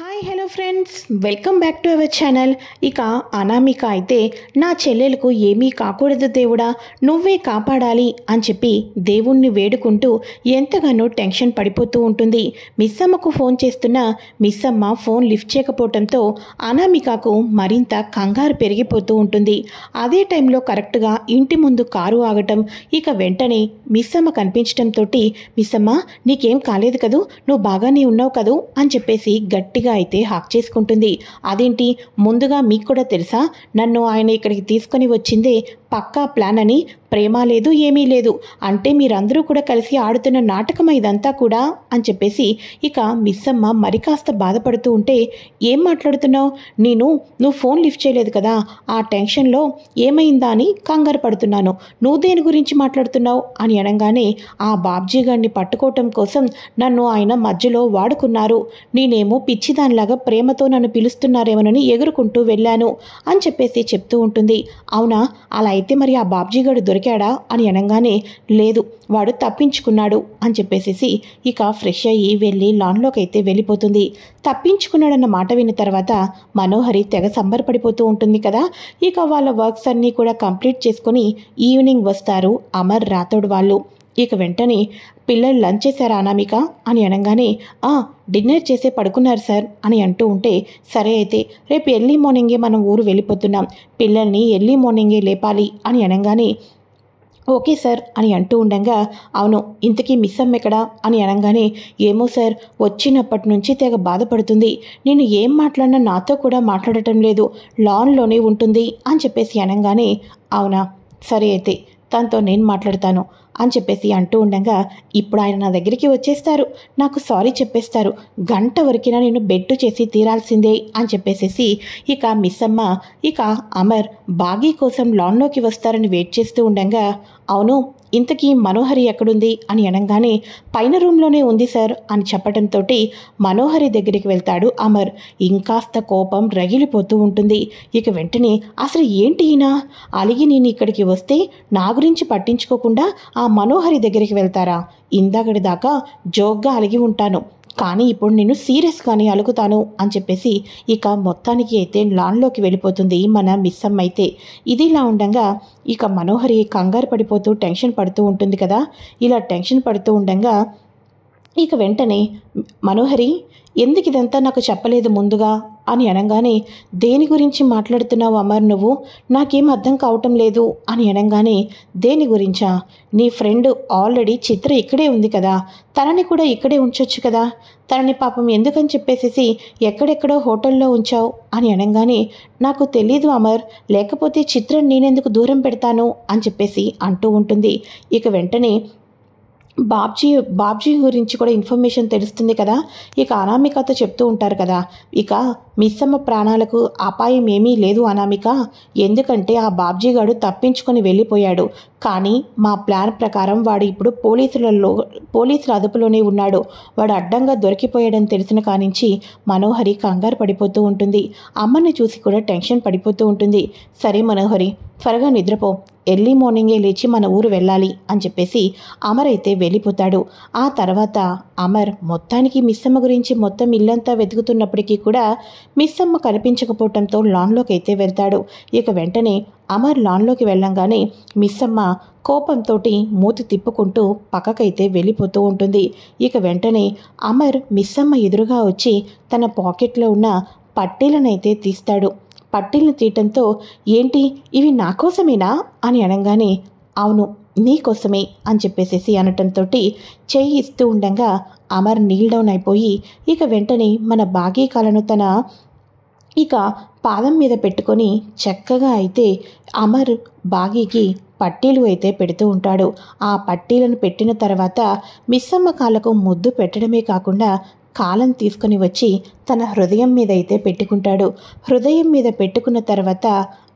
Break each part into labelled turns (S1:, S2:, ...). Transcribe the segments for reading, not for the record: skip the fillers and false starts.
S1: Hi hello friends, welcome back to our channel. ఇక అనామిక అయితే నా చెల్లెలకు ఏమీ కాకూడదు దేవుడా, నువ్వే కాపాడాలి అని చెప్పి దేవుణ్ణి వేడుకుంటూ ఎంతగానో టెన్షన్ పడిపోతూ ఉంటుంది. మిస్సమ్మకు ఫోన్ చేస్తున్నా మిస్సమ్మ ఫోన్ లిఫ్ట్ చేయకపోవడంతో అనామికకు మరింత కంగారు పెరిగిపోతూ ఉంటుంది. అదే టైంలో కరెక్ట్గా ఇంటి ముందు కారు ఆగటం, ఇక వెంటనే మిస్సమ్మ కనిపించడంతో మిస్సమ్మ నీకేం కాలేదు కదూ, నువ్వు బాగానే ఉన్నావు కదూ అని చెప్పేసి గట్టిగా అయితే హాక్ చేసుకుంటుంది. అదేంటి, ముందుగా మీకు కూడా తెలుసా నన్ను ఆయన ఇక్కడికి తీసుకొని వచ్చిందే పక్కా ప్లాన్ అని? ప్రేమ లేదు, ఏమీ లేదు అంటే మీరందరూ కూడా కలిసి ఆడుతున్న నాటకం ఇదంతా కూడా అని చెప్పేసి ఇక మిస్సమ్మ మరి కాస్త బాధపడుతూ ఉంటే, ఏం మాట్లాడుతున్నావు, నువ్వు ఫోన్ లిఫ్ట్ చేయలేదు కదా, ఆ టెన్షన్లో ఏమైందా అని కంగారు పడుతున్నాను, నువ్వు దేని గురించి మాట్లాడుతున్నావు అని అనగానే, ఆ బాబ్జీ గారిని పట్టుకోవటం కోసం నన్ను ఆయన మధ్యలో వాడుకున్నారు, నేనేమో పిచ్చిదానిలాగా ప్రేమతో నన్ను పిలుస్తున్నారేమోనని ఎగురుకుంటూ వెళ్ళాను అని చెప్పేసి చెప్తూ ఉంటుంది. అవునా, అలా అయితే మరి ఆ బాబ్జీ గారు దొరికాడా అని అనగానే, లేదు వాడు తప్పించుకున్నాడు అని చెప్పేసి ఇక ఫ్రెష్ అయ్యి వెళ్ళి లాన్లోకి అయితే వెళ్ళిపోతుంది. తప్పించుకున్నాడన్న మాట విన్న తర్వాత మనోహరి తెగ సంబరపడిపోతూ ఉంటుంది కదా. ఇక వాళ్ళ వర్క్స్ అన్నీ కూడా కంప్లీట్ చేసుకొని ఈవినింగ్ వస్తారు అమర్ రాథోడ్ వాళ్ళు. ఇక వెంటనే పిల్లలు లంచ్ చేశారా అనామిక అని అనగానే, డిన్నర్ చేసే పడుకున్నారు సార్ అని అంటూ ఉంటే, సరే అయితే రేపు ఎర్లీ మార్నింగే మనం ఊరు వెళ్ళిపోతున్నాం, పిల్లల్ని ఎర్లీ మార్నింగే లేపాలి అని అనగానే, ఓకే సార్ అని అంటూ ఉండగా, అవును ఇంతకీ మిస్సమ్మ ఎక్కడా అని అనగానే, ఏమో సార్ వచ్చినప్పటి నుంచి తెగ బాధపడుతుంది, నేను ఏం మాట్లాడినా నాతో కూడా మాట్లాడటం లేదు, లాన్లోనే ఉంటుంది అని చెప్పేసి అనగానే, అవునా సరే అయితే తనతో నేను మాట్లాడతాను అని చెప్పేసి అంటూ ఉండగా, ఇప్పుడు ఆయన నా దగ్గరికి వచ్చేస్తారు, నాకు సారీ చెప్పేస్తారు, గంట వరకినా నేను బెట్టు చేసి తీరాల్సిందే అని చెప్పేసేసి ఇక మిస్సమ్మ ఇక అమర్ బాగీ కోసం లాన్లోకి వస్తారని వెయిట్ చేస్తూ ఉండగా, అవును ఇంతకీ మనోహరి ఎక్కడుంది అని అనగానే, పైన రూమ్లోనే ఉంది సార్ అని చెప్పడంతో మనోహరి దగ్గరికి వెళ్తాడు అమర్. ఇంకాస్త కోపం రగిలిపోతూ ఉంటుంది. ఇక వెంటనే, అసలు ఏంటి ఈయన, అలిగి నేను ఇక్కడికి వస్తే నా గురించి పట్టించుకోకుండా ఆ మనోహరి దగ్గరికి వెళ్తారా, ఇందాకటి దాకా జోక్గా అలిగి ఉంటాను, కానీ ఇప్పుడు నేను సీరియస్గానే అలుగుతాను అని చెప్పేసి ఇక మొత్తానికి అయితే లాన్లోకి వెళ్ళిపోతుంది మన మిస్సమ్మ అయితే. ఇదిలా ఉండగా ఇక మనోహరి కంగారు పడిపోతూ టెన్షన్ పడుతూ ఉంటుంది కదా. ఇలా టెన్షన్ పడుతూ ఉండగా ఇక వెంటనే మనోహరి ఎందుకు ఇదంతా నాకు చెప్పలేదు ముందుగా అని అనగానే, దేని గురించి మాట్లాడుతున్నావు అమర్ నువ్వు, నాకేం అర్థం కావటం లేదు అని అనగానే, దేని గురించా, నీ ఫ్రెండ్ ఆల్రెడీ చిత్ర ఇక్కడే ఉంది కదా, తనని కూడా ఇక్కడే ఉంచొచ్చు కదా, తనని పాపం ఎందుకని చెప్పేసి ఎక్కడెక్కడో హోటల్లో ఉంచావు అని అనగానే, నాకు తెలీదు అమర్, లేకపోతే చిత్రని నేనెందుకు దూరం పెడతాను అని చెప్పేసి అంటూ ఉంటుంది. ఇక వెంటనే బాబ్జీ గురించి కూడా ఇన్ఫర్మేషన్ తెలుస్తుంది కదా, ఇక అనామికతో చెప్తూ ఉంటారు కదా, ఇక మిస్సమ్మ ప్రాణాలకు అపాయం ఏమీ లేదు అనామిక, ఎందుకంటే ఆ బాబ్జీ గారు తప్పించుకొని వెళ్ళిపోయాడు, కానీ మా ప్లాన్ ప్రకారం వాడు ఇప్పుడు పోలీసుల అదుపులోనే ఉన్నాడు, వాడు అడ్డంగా దొరికిపోయాడని తెలిసిన కానించి మనోహరి కంగారు పడిపోతూ ఉంటుంది. అమ్మని చూసి కూడా టెన్షన్ పడిపోతూ ఉంటుంది. సరే మనోహరి త్వరగా నిద్రపో, ఎర్లీ మార్నింగే లేచి మన ఊరు వెళ్ళాలి అని చెప్పేసి అమర్ అయితే వెళ్ళిపోతాడు. ఆ తర్వాత అమర్ మొత్తానికి మిస్సమ్మ గురించి మొత్తం ఇల్లంతా వెతుకుతున్నప్పటికీ కూడా మిస్సమ్మ కనిపించకపోవడంతో లాన్లోకి అయితే వెళ్తాడు. ఇక వెంటనే అమర్ లాన్లోకి వెళ్ళంగానే మిస్సమ్మ కోపంతో మూతి తిప్పుకుంటూ పక్కకైతే వెళ్ళిపోతూ ఉంటుంది. ఇక వెంటనే అమర్ మిస్సమ్మ ఎదురుగా వచ్చి తన పాకెట్లో ఉన్న పట్టీలనైతే తీస్తాడు. పట్టీలను తీయటంతో, ఏంటి ఇవి నా కోసమేనా అని అనగానే, అవును నీకోసమే అని చెప్పేసేసి అనటంతో చెయ్యి ఇస్తూ ఉండగా అమర్ నీల్ డౌన్ అయిపోయి ఇక వెంటనే మన బాగీ కళను తన ఇక పాదం మీద పెట్టుకొని చక్కగా అయితే అమర్ బాగీకి పట్టీలు అయితే పెడుతూ ఉంటాడు. ఆ పట్టీలను పెట్టిన తర్వాత మిస్సమ్మ కాళ్ళకు ముద్దు పెట్టడమే కాకుండా కాలం తీసుకొని వచ్చి తన హృదయం మీద అయితే పెట్టుకుంటాడు. హృదయం మీద పెట్టుకున్న తర్వాత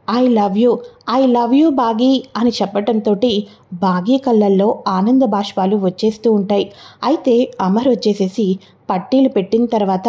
S1: ఐ లవ్ యూ బాగీ అని చెప్పటంతో బాగీ కళ్ళల్లో ఆనంద బాష్పాలు వచ్చేస్తూ ఉంటాయి. అయితే అమర్ వచ్చేసేసి పట్టీలు పెట్టిన తర్వాత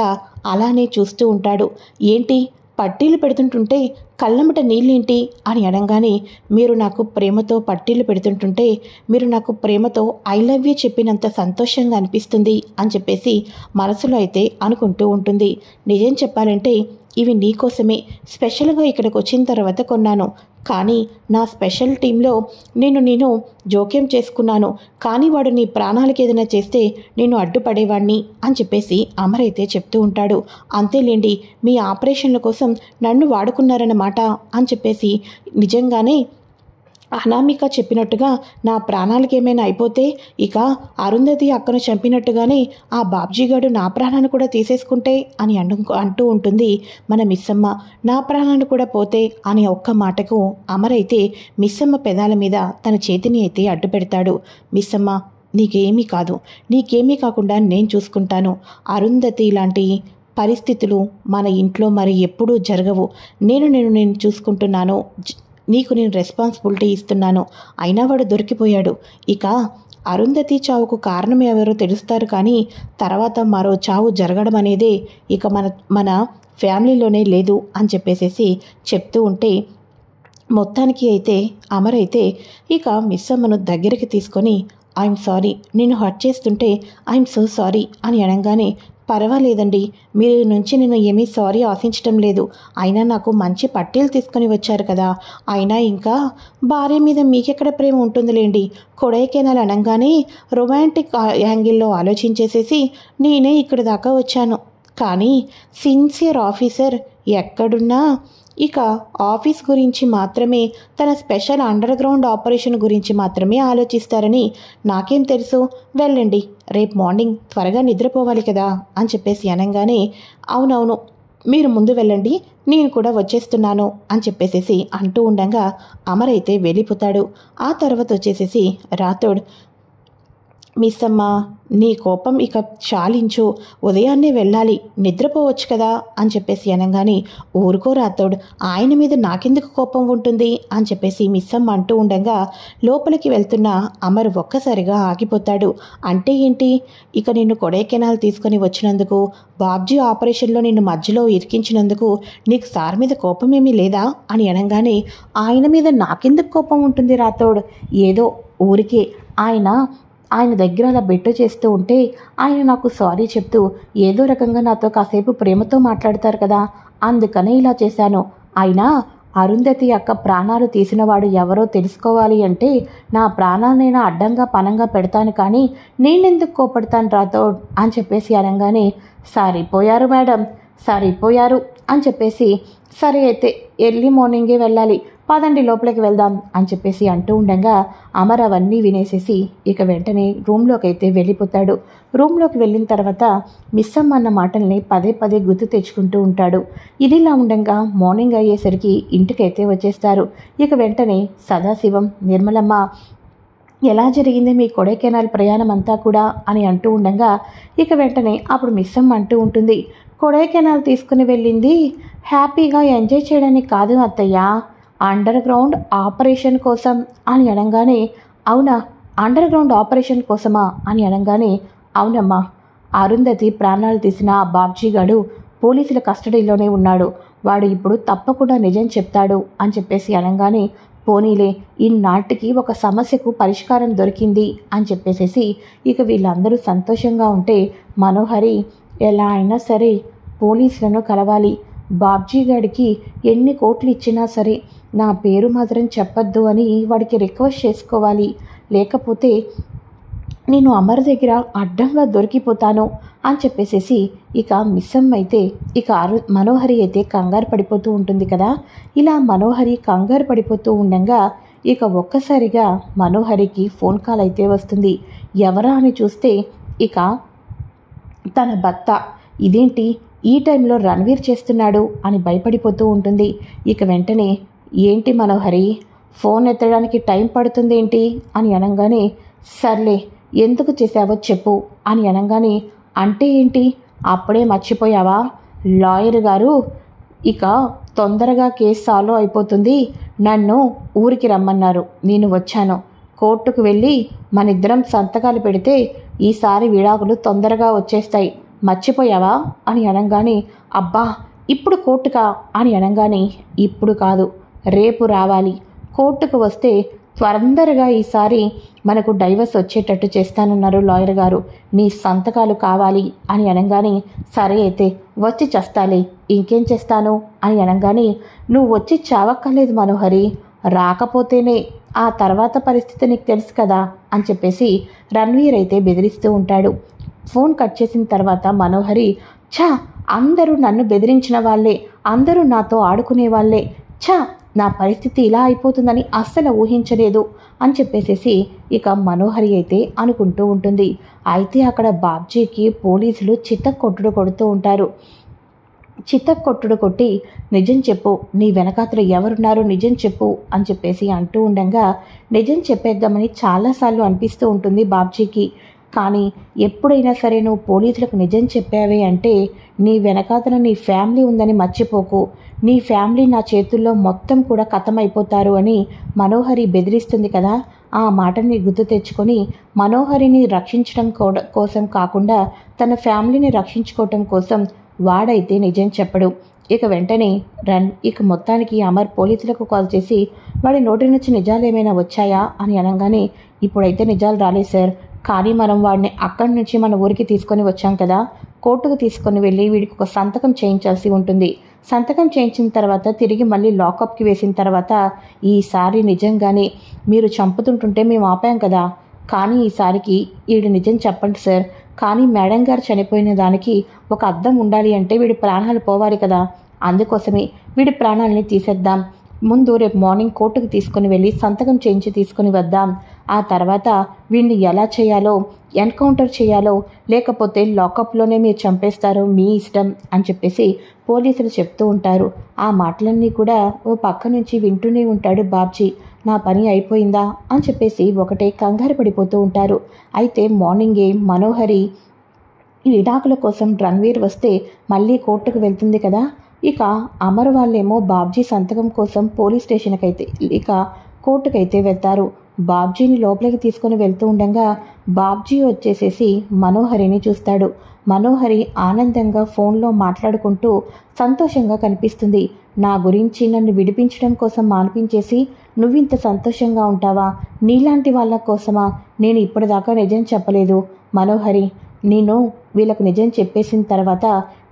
S1: అలానే చూస్తూ ఉంటాడు. ఏంటి పట్టీలు పెడుతుంటుంటే కళ్ళమ్మట నీళ్ళేంటి అని అనగానే, మీరు నాకు ప్రేమతో పట్టీలు పెడుతుంటుంటే మీరు నాకు ప్రేమతో ఐ లవ్ యూ చెప్పినంత సంతోషంగా అనిపిస్తుంది అని చెప్పేసి మనసులో అయితే అనుకుంటూ ఉంటుంది. నిజం చెప్పాలంటే ఇవి నీకోసమే స్పెషల్గా ఇక్కడికి వచ్చిన తర్వాత కొన్నాను. కానీ నా స్పెషల్ టీంలో నేను జోక్యం చేసుకున్నాను. కానీ వాడు నీ ప్రాణాలకి ఏదైనా చేస్తే నేను అడ్డుపడేవాడిని అని చెప్పేసి అమర్ అయితే చెప్తూ ఉంటాడు. అంతేలేండి, మీ ఆపరేషన్ల కోసం నన్ను వాడుకున్నారన్నమాట అని చెప్పేసి నిజంగానే అనామిక చెప్పినట్టుగా నా ప్రాణాలకి ఏమైనా అయిపోతే ఇక అరుంధతి అక్కను చంపినట్టుగానే ఆ బాబ్జీగాడు నా ప్రాణాన్ని కూడా తీసేసుకుంటే అని అంటూ ఉంటుంది మన మిస్సమ్మ. నా ప్రాణాన్ని కూడా పోతే అనే ఒక్క మాటకు అమర్ అయితే మిస్సమ్మ పెదాల మీద తన చేతిని అయితే అడ్డు పెడతాడు. మిస్సమ్మ, నీకేమీ కాదు, నీకేమీ కాకుండా నేను చూసుకుంటాను. అరుంధతి లాంటి పరిస్థితులు మన ఇంట్లో మరి ఎప్పుడూ జరగవు. నేను చూసుకుంటున్నాను. నీకు నేను రెస్పాన్సిబిలిటీ ఇస్తున్నాను. అయినా వాడు దొరికిపోయాడు. ఇక అరుంధతి చావుకు కారణం ఎవరో తెలుస్తారు, కానీ తర్వాత మరో చావు జరగడం అనేదే ఇక మన ఫ్యామిలీలోనే లేదు అని చెప్పేసేసి చెప్తూ ఉంటే, మొత్తానికి అయితే అమర్ అయితే ఇక మిస్సమ్మను దగ్గరికి తీసుకొని ఐఎమ్ సారీ, నేను హర్ట్ చేస్తుంటే ఐఎమ్ సో సారీ అని అనగానే, పర్వాలేదండి, మీరు నుంచి నేను ఏమీ సారీ ఆశించటం లేదు. అయినా నాకు మంచి పట్టీలు తీసుకొని వచ్చారు కదా, అయినా ఇంకా భార్య మీద మీకెక్కడ ప్రేమ ఉంటుందిలేండి. కొడైకెనాల్ అనగానే రొమాంటిక్ యాంగిల్లో ఆలోచించేసేసి నేనే ఇక్కడి దాకా వచ్చాను. కానీ సిన్సియర్ ఆఫీసర్ ఎక్కడున్నా ఇక ఆఫీస్ గురించి మాత్రమే, తన స్పెషల్ అండర్ గ్రౌండ్ ఆపరేషన్ గురించి మాత్రమే ఆలోచిస్తారని నాకేం తెలుసు. వెళ్ళండి, రేపు మార్నింగ్ త్వరగా నిద్రపోవాలి కదా అని చెప్పేసి అనగానే, అవునవును, మీరు ముందు వెళ్ళండి, నేను కూడా వచ్చేస్తున్నాను అని చెప్పేసేసి అంటూ ఉండగా అమర్ అయితే వెళ్ళిపోతాడు. ఆ తర్వాత వచ్చేసేసి రాథోడ్, మిస్సమ్మ, నీ కోపం ఇక చాలించు, ఉదయాన్నే వెళ్ళాలి, నిద్రపోవచ్చు కదా అని చెప్పేసి అనగానే, ఊరుకో రాథోడ్, ఆయన మీద నాకెందుకు కోపం ఉంటుంది అని చెప్పేసి మిస్సమ్మ అంటూ ఉండగా లోపలికి వెళ్తున్న అమర్ ఒక్కసారిగా ఆగిపోతాడు. అంటే ఏంటి, ఇక నిన్ను కొడైకెనాల్ తీసుకొని వచ్చినందుకు, బాబ్జీ ఆపరేషన్లో నిన్ను మధ్యలో ఇరికించినందుకు నీకు సార్ మీద కోపం ఏమీ లేదా అని అనగానే, ఆయన మీద నాకెందుకు కోపం ఉంటుంది రాథోడ్, ఏదో ఊరికే ఆయన దగ్గర అలా బెట్టు చేస్తూ ఉంటే ఆయన నాకు సారీ చెప్తూ ఏదో రకంగా నాతో కాసేపు ప్రేమతో మాట్లాడతారు కదా, అందుకనే ఇలా చేశాను. అయినా అరుంధతి అక్క ప్రాణాలు తీసినవాడు ఎవరో తెలుసుకోవాలి అంటే నా ప్రాణాలనైనా అడ్డంగా పనంగా పెడతాను, కానీ నేనెందుకు కోపడతాను రాథోడ్ అని చెప్పేసి అనగానే, సరిపోయారు మేడం, సరిపోయారు అని చెప్పేసి, సరే అయితే ఎర్లీ మార్నింగే వెళ్ళాలి, పదండి లోపలికి వెళ్దాం అని చెప్పేసి అంటూ ఉండగా అమర్ అవన్నీ వినేసేసి ఇక వెంటనే రూమ్లోకి అయితే వెళ్ళిపోతాడు. రూమ్లోకి వెళ్ళిన తర్వాత మిస్సమ్మ అన్న మాటల్ని పదే పదే గుర్తు తెచ్చుకుంటూ ఉంటాడు. ఇదిలా ఉండగా మార్నింగ్ అయ్యేసరికి ఇంటికైతే వచ్చేస్తారు. ఇక వెంటనే సదాశివం, నిర్మలమ్మ, ఎలా జరిగింది మీ కొడైకెనాల్ ప్రయాణం అంతా కూడా అని అంటూ ఉండగా ఇక వెంటనే అప్పుడు మిస్సమ్మ అంటూ ఉంటుంది, కొడైకెనాల్ తీసుకుని వెళ్ళింది హ్యాపీగా ఎంజాయ్ చేయడానికి కాదు అత్తయ్య, అండర్ గ్రౌండ్ ఆపరేషన్ కోసం అని అనగానే, అవునా, అండర్ గ్రౌండ్ ఆపరేషన్ కోసమా అని అనగానే, అవునమ్మా, అరుంధతి ప్రాణాలు తీసిన ఆ బాబ్జీగాడు పోలీసుల కస్టడీలోనే ఉన్నాడు, వాడు ఇప్పుడు తప్పకుండా నిజం చెప్తాడు అని చెప్పేసి అనగానే, పోనీలే, ఇన్నాటికి ఒక సమస్యకు పరిష్కారం దొరికింది అని చెప్పేసేసి ఇక వీళ్ళందరూ సంతోషంగా ఉంటే, మనోహరి ఎలా అయినా సరే పోలీసులను కలవాలి, బాబ్జీ గాడికి ఎన్ని కోట్లు ఇచ్చినా సరే నా పేరు మాత్రం చెప్పొద్దు అని వాడికి రిక్వెస్ట్ చేసుకోవాలి, లేకపోతే నేను అమర్ దగ్గర అడ్డంగా దొరికిపోతాను అని చెప్పేసేసి ఇక మిస్సమ్మ అయితే ఇక మనోహరి అయితే కంగారు పడిపోతూ ఉంటుంది కదా. ఇలా మనోహరి కంగారు పడిపోతూ ఉండగా ఇక ఒక్కసారిగా మనోహరికి ఫోన్ కాల్ అయితే వస్తుంది. ఎవరా అని చూస్తే ఇక తన భర్త. ఇదేంటి ఈ టైంలో రణవీర్ చేస్తున్నాడు అని భయపడిపోతూ ఉంటుంది. ఇక వెంటనే, ఏంటి మనోహరి, ఫోన్ ఎత్తడానికి టైం పడుతుందేంటి అని అనగానే, సర్లే ఎందుకు చేసావో చెప్పు అని అనగానే, అంటే ఏంటి, అప్పుడే మర్చిపోయావా, లాయర్ గారు ఇక తొందరగా కేసు సాల్వ్ అయిపోతుంది, నన్ను ఊరికి రమ్మన్నారు, నేను వచ్చాను, కోర్టుకు వెళ్ళి మనిద్దరం సంతకాలు పెడితే ఈసారి విడాకులు తొందరగా వచ్చేస్తాయి, మర్చిపోయావా అని అనగానే, అబ్బా ఇప్పుడు కోర్టుకా అని అనగానే, ఇప్పుడు కాదు, రేపు రావాలి. కోర్టుకు వస్తే తొందరగా ఈసారి మనకు డైవర్స్ వచ్చేటట్టు చేస్తానన్నారు లాయర్ గారు. నీ సంతకాలు కావాలి అని అనగానే, సరే అయితే వచ్చి చస్తాలే, ఇంకేం చేస్తాను అని అనగానే, నువ్వు వచ్చి చావక్కర్లేదు మనోహరి, రాకపోతేనే ఆ తర్వాత పరిస్థితి నీకు తెలుసు కదా అని చెప్పేసి రణ్వీర్ అయితే బెదిరిస్తూ ఉంటాడు. ఫోన్ కట్ చేసిన తర్వాత మనోహరి, ఛా, అందరూ నన్ను బెదిరించిన వాళ్ళే, అందరూ నాతో ఆడుకునే వాళ్ళే, ఛా, నా పరిస్థితి ఇలా అయిపోతుందని అస్సలు ఊహించలేదు అని చెప్పేసేసి ఇక మనోహరి అయితే అనుకుంటూ ఉంటుంది. అయితే అక్కడ బాబ్జీకి పోలీసులు చిత్తకొట్టుడు కొడుతూ ఉంటారు. చిత్తకొట్టుడు కొట్టి, నిజం చెప్పు, నీ వెనకాతలు ఎవరున్నారు, నిజం చెప్పు అని చెప్పేసి అంటూ ఉండగా, నిజం చెప్పేద్దామని చాలాసార్లు అనిపిస్తూ ఉంటుంది బాబ్జీకి. కానీ ఎప్పుడైనా సరే నువ్వు పోలీసులకు నిజం చెప్పావే అంటే నీ వెనకాతల నీ ఫ్యామిలీ ఉందని మర్చిపోకు, నీ ఫ్యామిలీ నా చేతుల్లో మొత్తం కూడా ఖతమైపోతారు అని మనోహరి బెదిరిస్తుంది కదా. ఆ మాటని గుర్తు తెచ్చుకొని మనోహరిని రక్షించడం కోసం కాకుండా తన ఫ్యామిలీని రక్షించుకోవటం కోసం వాడైతే నిజం చెప్పడు. ఇక వెంటనే ఇక మొత్తానికి అమర్ పోలీసులకు కాల్ చేసి వాడి నోటి నుంచి నిజాలు ఏమైనా వచ్చాయా అని అనగానే, ఇప్పుడైతే నిజాలు రాలేదు సార్, కానీ మనం వాడిని అక్కడి నుంచి మన ఊరికి తీసుకొని వచ్చాం కదా, కోర్టుకు తీసుకొని వెళ్ళి వీడికి ఒక సంతకం చేయించాల్సి ఉంటుంది. సంతకం చేయించిన తర్వాత తిరిగి మళ్ళీ లాకప్కి వేసిన తర్వాత ఈసారి నిజంగానే మీరు చంపుతుంటుంటే మేము ఆపాం కదా, కానీ ఈసారికి వీడు నిజం చెప్పండి సార్, కానీ మేడం గారు చనిపోయిన దానికి ఒక అర్థం ఉండాలి అంటే వీడి ప్రాణాలు పోవాలి కదా, అందుకోసమే వీడి ప్రాణాలని తీసేద్దాం, ముందు రేపు మార్నింగ్ కోర్టుకు తీసుకుని వెళ్ళి సంతకం చేయించి తీసుకుని వద్దాం, ఆ తర్వాత వీడిని ఎలా చేయాలో, ఎన్కౌంటర్ చేయాలో లేకపోతే లాకప్లోనే మీరు చంపేస్తారో మీ ఇష్టం అని చెప్పేసి పోలీసులు చెప్తూ ఉంటారు. ఆ మాటలన్నీ కూడా ఓ పక్క నుంచి వింటూనే ఉంటాడు బాబ్జీ. నా పని అయిపోయిందా అని చెప్పేసి ఒకటే కంగారు పడిపోతూ ఉంటారు. అయితే మార్నింగే మనోహరి విడాకుల కోసం రణ్వీర్ వస్తే మళ్ళీ కోర్టుకు వెళ్తుంది కదా. ఇక అమర్ వాళ్ళేమో బాబ్జీ సంతకం కోసం పోలీస్ స్టేషన్కి అయితే ఇక కోర్టుకైతే వెళ్తారు. బాబ్జీని లోపలికి తీసుకొని వెళ్తూ ఉండగా బాబ్జీ వచ్చేసేసి మనోహరిని చూస్తాడు. మనోహరి ఆనందంగా ఫోన్లో మాట్లాడుకుంటూ సంతోషంగా కనిపిస్తుంది. నా గురించి నన్ను విడిపించడం కోసం మానిపించేసి నువ్వింత సంతోషంగా ఉంటావా, నీలాంటి వాళ్ళ కోసమా నేను ఇప్పటిదాకా నిజం చెప్పలేదు మనోహరి, నేను వీళ్ళకు నిజం చెప్పేసిన తర్వాత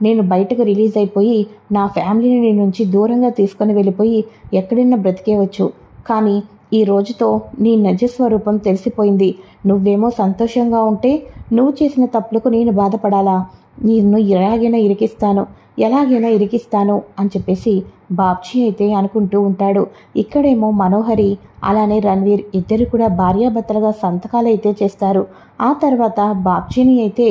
S1: నేను బయటకు రిలీజ్ అయిపోయి నా ఫ్యామిలీని నీ నుంచి దూరంగా తీసుకొని వెళ్ళిపోయి ఎక్కడైనా బ్రతికేవచ్చు, కానీ ఈ రోజుతో నీ నిజస్వరూపం తెలిసిపోయింది. నువ్వేమో సంతోషంగా ఉంటే నువ్వు చేసిన తప్పులకు నేను బాధపడాలా, నిన్ను ఎలాగైనా ఇరికిస్తాను అని చెప్పేసి బాబ్జీ అయితే అనుకుంటూ ఉంటాడు. ఇక్కడేమో మనోహరి అలానే రణ్వీర్ ఇద్దరు కూడా భార్యాభర్తలుగా సంతకాలు అయితే చేస్తారు. ఆ తర్వాత బాబ్జీని అయితే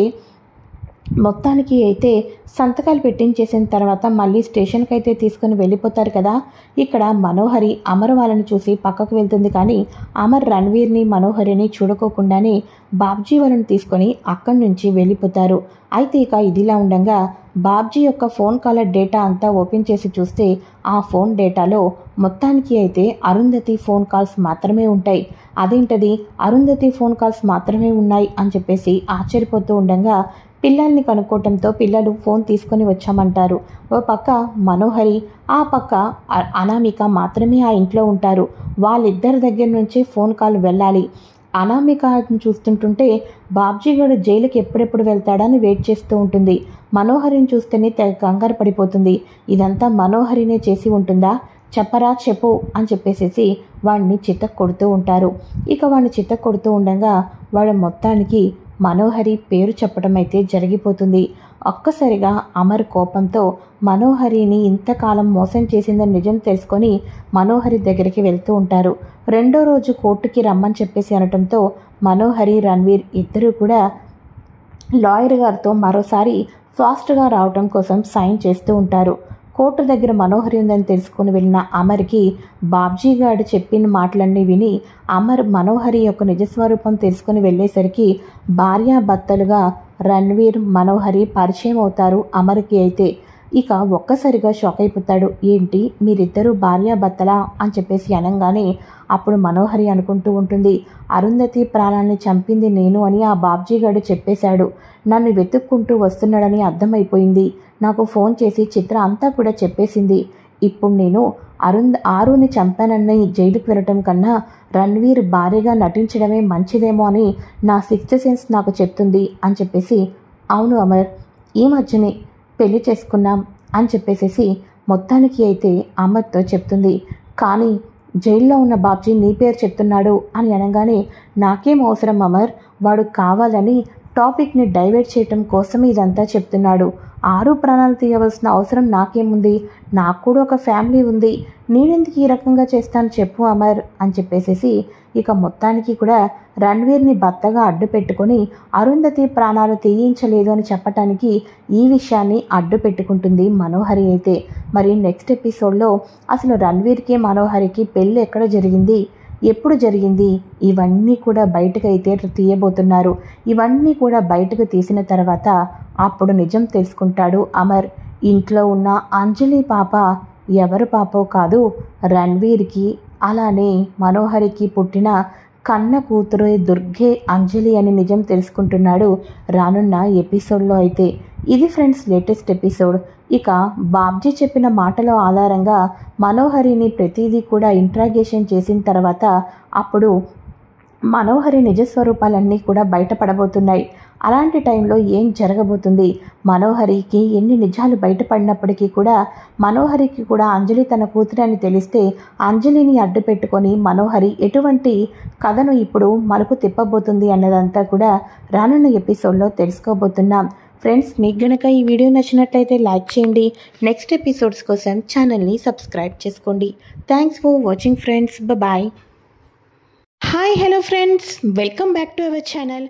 S1: మొత్తానికి అయితే సంతకాలు పెట్టించేసిన తర్వాత మళ్ళీ స్టేషన్కి అయితే తీసుకుని వెళ్ళిపోతారు కదా. ఇక్కడ మనోహరి అమర్ వాళ్ళని చూసి పక్కకు వెళ్తుంది, కానీ అమర్ రణ్వీర్ని మనోహరిని చూడుకోకుండానే బాబ్జీ వాళ్ళని తీసుకొని అక్కడి నుంచి వెళ్ళిపోతారు. అయితే ఇక ఇదిలా ఉండగా బాబ్జీ యొక్క ఫోన్ కాలర్ డేటా అంతా ఓపెన్ చేసి చూస్తే ఆ ఫోన్ డేటాలో మొత్తానికి అయితే అరుంధతి ఫోన్ కాల్స్ మాత్రమే ఉంటాయి. అదేంటది, అరుంధతి ఫోన్ కాల్స్ మాత్రమే ఉన్నాయి అని చెప్పేసి ఆశ్చర్యపోతూ ఉండగా పిల్లల్ని కనుక్కోవటంతో పిల్లలు ఫోన్ తీసుకొని వచ్చామంటారు. ఓ పక్క మనోహరి, ఆ పక్క అనామిక మాత్రమే ఆ ఇంట్లో ఉంటారు. వాళ్ళిద్దరి దగ్గర నుంచే ఫోన్ కాల్ వెళ్ళాలి. అనామికను చూస్తుంటుంటే బాబ్జీ గారు జైలుకి ఎప్పుడెప్పుడు వెళ్తాడని వెయిట్ చేస్తూ ఉంటుంది. మనోహరిని చూస్తేనే కంగారు పడిపోతుంది. ఇదంతా మనోహరినే చేసి ఉంటుందా, చెప్పరా చెప్పు అని చెప్పేసేసి వాడిని చితక్ కొడుతూ ఉంటారు. ఇక వాడిని చితక్ కొడుతూ ఉండగా వాడు మొత్తానికి మనోహరి పేరు చెప్పడం అయితే జరిగిపోతుంది. ఒక్కసారిగా అమర్ కోపంతో మనోహరిని ఇంతకాలం మోసం చేసిందని నిజం తెలుసుకొని మనోహరి దగ్గరికి వెళ్తూ ఉంటారు. రెండో రోజు కోర్టుకి రమ్మని చెప్పేసి అనటంతో మనోహరి రణ్వీర్ ఇద్దరూ కూడా లాయర్ గారితో మరోసారి ఫాస్ట్గా రావటం కోసం సైన్ చేస్తూ ఉంటారు. కోర్టు దగ్గర మనోహరి ఉందని తెలుసుకుని వెళ్ళిన అమర్కి బాబ్జీ గారు చెప్పిన మాటలన్నీ విని అమర్ మనోహరి యొక్క నిజస్వరూపం తెలుసుకుని వెళ్ళేసరికి భార్యాభర్తలుగా రణ్వీర్ మనోహరి పరిచయం అవుతారు అమర్కి. అయితే ఇక ఒక్కసారిగా షాక్ అయిపోతాడు. ఏంటి మీరిద్దరూ భార్యాభర్తలా అని చెప్పేసి అనగానే అప్పుడు మనోహరి అనుకుంటూ ఉంటుంది, అరుంధతి ప్రాణాన్ని చంపింది నేను అని ఆ బాబ్జీ గారు చెప్పేశాడు. నన్ను వెతుక్కుంటూ వస్తున్నాడని అర్థమైపోయింది. నాకు ఫోన్ చేసి చిత్ర అంతా కూడా చెప్పేసింది. ఇప్పుడు నేను ఆరుని చంపానని జైలుకు వెళ్ళటం కన్నా రణ్వీర్ భార్యగా నటించడమే మంచిదేమో అని నా సిక్స్త్ సెన్స్ నాకు చెప్తుంది అని చెప్పేసి, అవును అమర్, ఈ మధ్యనే పెళ్లి చేసుకున్నాం అని చెప్పేసేసి మొత్తానికి అయితే అమర్తో చెప్తుంది. కానీ జైల్లో ఉన్న బాబ్జీ నీ పేరు చెప్తున్నాడు అని అనగానే, నాకేం అవసరం అమర్, వాడు కావాలని టాపిక్ని డైవర్ట్ చేయటం కోసం ఇదంతా చెప్తున్నాడు. ఆరు ప్రాణాలు తీయవలసిన అవసరం నాకేముంది, నాకు కూడా ఒక ఫ్యామిలీ ఉంది, నేనెందుకు ఈ రకంగా చేస్తాను చెప్పు అమర్ అని చెప్పేసేసి ఇక మొత్తానికి కూడా రణ్వీర్ని భర్తగా అడ్డు పెట్టుకొని అరుంధతి ప్రాణాలు తీయించలేదు అని చెప్పటానికి ఈ విషయాన్ని అడ్డు పెట్టుకుంటుంది మనోహరి అయితే. మరి నెక్స్ట్ ఎపిసోడ్లో అసలు రణ్వీర్కి మనోహరికి పెళ్ళి ఎక్కడ జరిగింది, ఎప్పుడు జరిగింది, ఇవన్నీ కూడా బయటకు అయితే తీయబోతున్నారు. ఇవన్నీ కూడా బయటకు తీసిన తర్వాత అప్పుడు నిజం తెలుసుకుంటాడు అమర్. ఇంట్లో ఉన్న అంజలి పాప ఎవరు పాపో కాదు, రణ్వీర్కి అలానే మనోహరికి పుట్టిన కన్న కూతురు దుర్గే అంజలి అని నిజం తెలుసుకుంటున్నాడు రానున్న ఎపిసోడ్లో అయితే. ఇది ఫ్రెండ్స్ లేటెస్ట్ ఎపిసోడ్. ఇక బాబ్జీ చెప్పిన మాటల ఆధారంగా మనోహరిని ప్రతిదీ కూడా ఇంట్రాగేషన్ చేసిన తర్వాత అప్పుడు మనోహరి నిజస్వరూపాలన్నీ కూడా బయటపడబోతున్నాయి. అలాంటి టైంలో ఏం జరగబోతుంది, మనోహరికి ఎన్ని నిజాలు బయటపడినప్పటికీ కూడా మనోహరికి కూడా అంజలి తన కూతురు అని తెలిస్తే అంజలిని అడ్డు పెట్టుకొని మనోహరి ఎటువంటి కథను ఇప్పుడు మలుపు తిప్పబోతుంది అన్నదంతా కూడా రానున్న ఎపిసోడ్లో తెలుసుకోబోతున్నాం. ఫ్రెండ్స్, మీకు గనక ఈ వీడియో నచ్చినట్లయితే లైక్ చేయండి. నెక్స్ట్ ఎపిసోడ్స్ కోసం ఛానల్ని సబ్స్క్రైబ్ చేసుకోండి. Thanks for watching friends. Bye. Hi hello friends, welcome back to our channel.